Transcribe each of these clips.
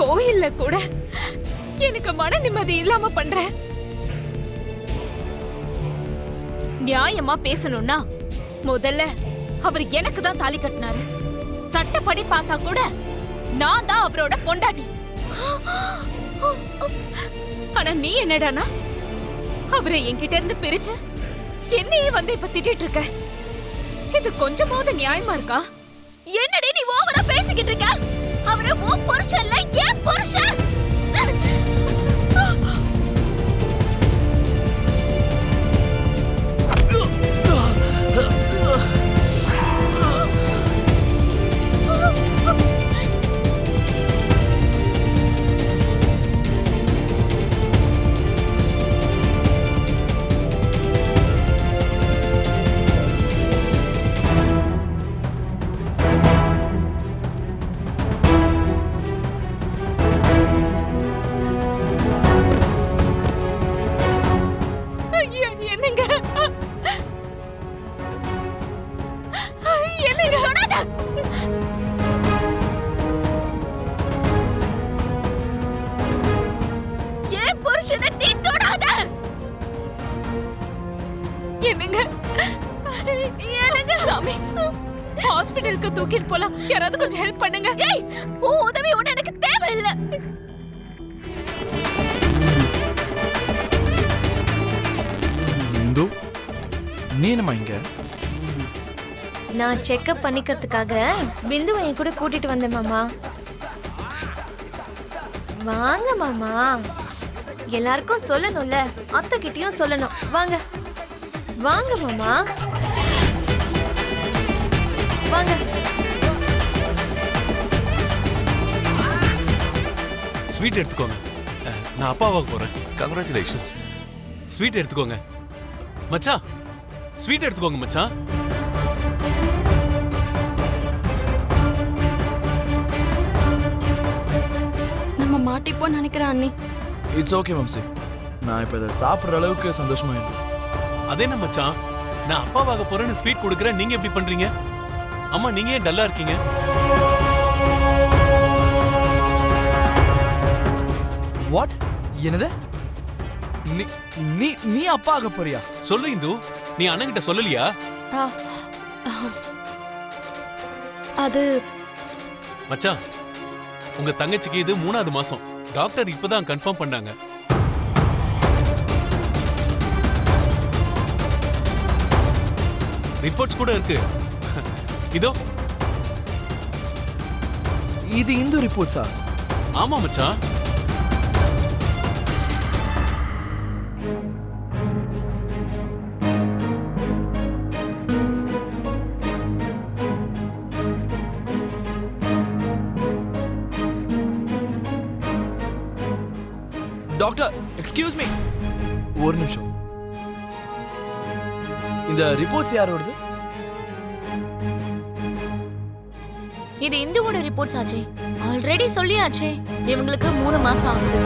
கோயில்ல கூட எனக்கு மன நிம்மதி இல்லாம பண்ற. நியாயமா பேசணும்னா முதல்ல அவர் எனக்கு தான் தாலி கட்டினாரு. சட்டப்படி பார்த்தா கூட நான் தான் அவரோட பொண்டாட்டி. ஆனா நீ என்னடானா அவரை என்கிட்ட இருந்து பிரிச்சு என்னையே வந்து இப்ப திட்டிட்டு இருக்க. இது கொஞ்சமாவது நியாயமா இருக்கா? என்னடி நீ ஓவரா பேசிக்கிட்டு இருக்க? அவரை உன் புருஷன் இல்ல, ஏன் புருஷன்? ஹாஸ்பிடலுக்கு தூக்கிட்டு போலாம். யாராவது கொஞ்சம் ஹெல்ப் பண்ணுங்க. ஏய், உன் உதவி ஒண்ணு எனக்கு தேவையில்லை. இந்து, நீ என்னமா இங்க? நான் செக்அப் பண்ணிக்கிறதுக்காக பிந்துவை என் கூட கூட்டிட்டு வந்தேன் மாமா. வாங்க மாமா, எல்லாருக்கும் சொல்லணும்ல, அத்தை கிட்டயும் சொல்லணும். வாங்க வாங்க மாமா, வாங்க. ஸ்வீட் எடுத்துக்கோங்க. நான் அப்பாவாக போறேன். கங்க்ராச்சுலேஷன்ஸ். ஸ்வீட் எடுத்துக்கோங்க மச்சான். ஸ்வீட் எடுத்துக்கோங்க மச்சான். நம்ம மாட்டிப்போம் நினைக்கிறேன் அண்ணி. இட்ஸ் ஓகே வம்சி, நான் இப்ப இதை சாப்பிடுற அளவுக்கு சந்தோஷமா இருக்கேன். அதே என்ன மச்சான், நான் அப்பாவாக போறேன்னு ஸ்வீட் கொடுக்குறேன், நீங்க எப்படி பண்றீங்க? அம்மா நீங்க ஏன் டல்லா இருக்கீங்க? வாட்? என்னது? நீ அப்பா ஆக போறியா? சொல்லு இந்து, நீ அண்ணன் கிட்ட சொல்லலையா? அது மச்சான், உங்க தங்கச்சிக்கு இது 3வது மாசம். டாக்டர் இப்பதான் கன்ஃபார்ம் பண்ணாங்க. ரிப்போர்ட்ஸ் கூட இருக்கு. இதோ. இது இந்து ரிப்போர்ட்ஸா? ஆமா மச்சான். டாக்டர், எக்ஸ்கியூஸ் மீ, ஒரு நிமிஷம். இந்த ரிப்போர்ட்ஸ் யார் வருது? இது இந்துவோட ரிப்போர்ட்ஸ் ஆச்சே. ஆல்ரெடி சொல்லியாச்சே, இவங்களுக்கு 3 மாசம் ஆகுது.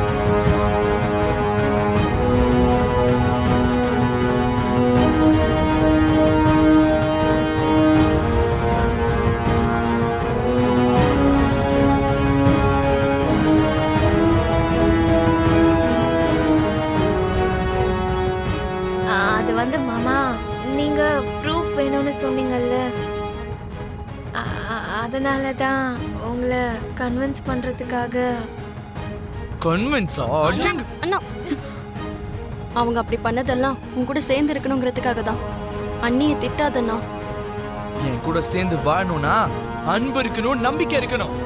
அது வந்து மாமா, நீங்க ப்ரூஃப் வேணும்னு சொன்னீங்கல்ல, அதனால தான் உங்களை கன்வின்ஸ் பண்றதுக்காக. கன்வின்ஸா? அண்ணா, அவங்க அப்படி பண்ணதெல்லாம் உன் கூட சேர்ந்து இருக்கணுங்கிறதுக்காக தான். அண்ணியை திட்டாதண்ணா. என் கூட சேர்ந்து வாழணும்னா அன்பு இருக்கணும், நம்பிக்கை இருக்கணும்.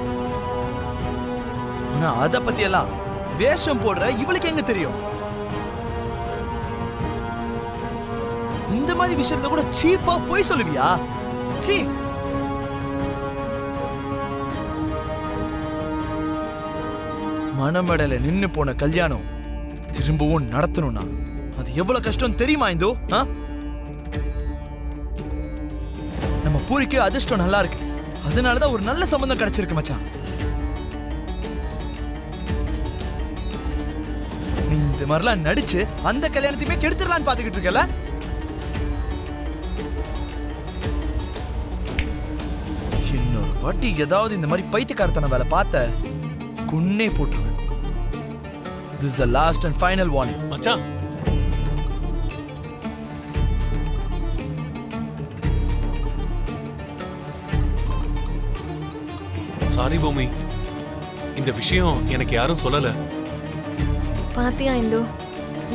ஆனா அத பத்தி எல்லாம் வேஷம் போடுற இவளுக்கு எங்க தெரியும்? இந்த மாதிரி விஷயத்துல கூட சீப்பா போய் சொல்லுவியா? சீ. மணமேடையில நின்னு போன கல்யாணம் திரும்பவும் நடத்தணும்னா அது எவ்வளவு கஷ்டம் தெரியுமா இந்தோ? நம்ம பூரிக்கு அதிர்ஷ்டம் நல்லா இருக்கு, அதனாலதான் ஒரு நல்ல சம்பந்தம் கிடைச்சிருக்கு மச்சான். நீ இந்த மாதிரிலாம் நடிச்சு அந்த கல்யாணத்தையுமே கெடுத்துடலான்னு பாத்துக்கிட்டு இருக்கல. இன்னொரு வாட்டி ஏதாவது இந்த மாதிரி பைத்தியக்காரத்தன வேலை பார்த்த கொன்னே போட்டுருவேன். This is the last and final warning. மச்சான், சாரி பூமி, இந்த விஷயம் எனக்கு யாரும் சொல்லல. பாத்தியா இந்து,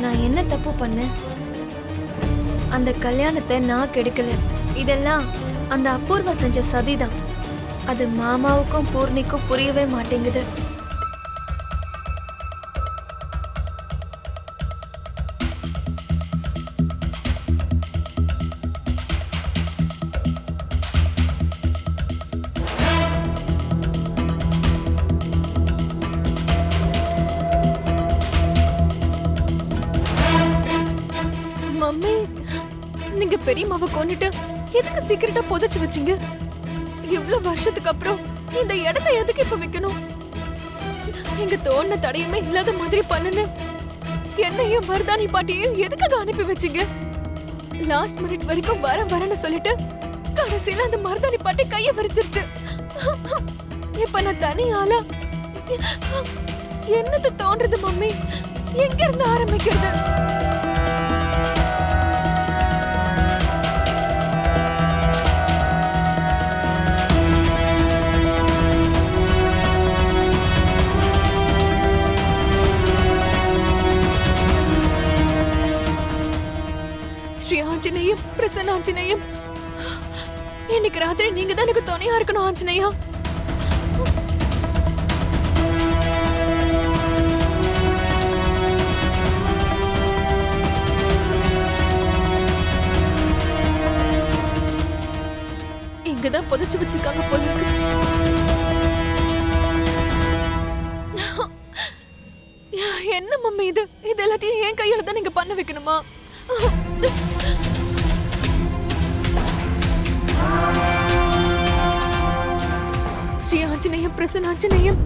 நான் என்ன தப்பு பண்ணேன்? அந்த கல்யாணத்தை நான் கெடுக்கல. இதெல்லாம் அந்த அபூர்வா செஞ்ச சதிதான். அது மாமாவுக்கும் பூர்ணிக்கும் புரியவே மாட்டேங்குது. மம்மி, நீங்க பெரியம்மாவை கொன்னுட்டு எதுக்கு சீக்கிரட்டா புதைச்சு வச்சீங்க? இவ்வளவு வருஷத்துக்கு அப்புறம் இந்த இடத்தை எதுக்கு இப்ப வைக்கணும்? எங்க தோண தடையுமே இல்லாத மாதிரி பண்ணுன்னு என்னையும் மருதாணி பாட்டியையும் எதுக்காக அனுப்பி வச்சீங்க? லாஸ்ட் மினிட் வரைக்கும் வரேன்னு சொல்லிட்டு கடைசியில அந்த மருதாணி பாட்டி கைய விரிச்சிருச்சு. இப்ப நான் தனியாளா என்னது தோன்றது மம்மி? எங்க இருந்து ஆரம்பிக்கிறது? ஸ்ரீ ஆஞ்சநேயம், பிரசன்ன ஆஞ்சநேயம், இன்னைக்கு ராத்திரி நீங்க தான் எனக்கு துணையா இருக்கணும் ஆஞ்சநேயா. இங்கதான் புதைச்சு வச்சிருக்காங்க போல இருக்கு. என்ன மம்மி இது? இது எல்லாத்தையும் என் கையில தான் நீங்க பண்ண வைக்கணுமா? ஸ்ரீ ஆஞ்சநேயம், பிரசன்ன ஆஞ்சநேயம்,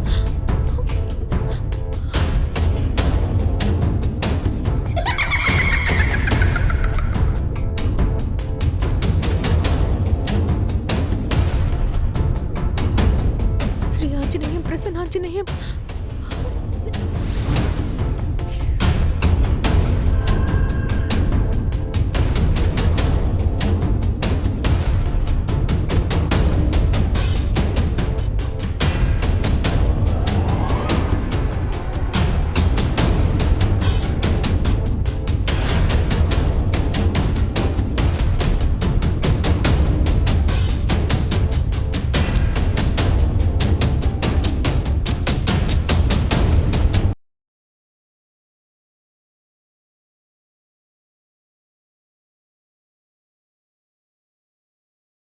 ஸ்ரீ ஆஞ்சநேயம், பிரசன்ன ஆஞ்சநேயம்,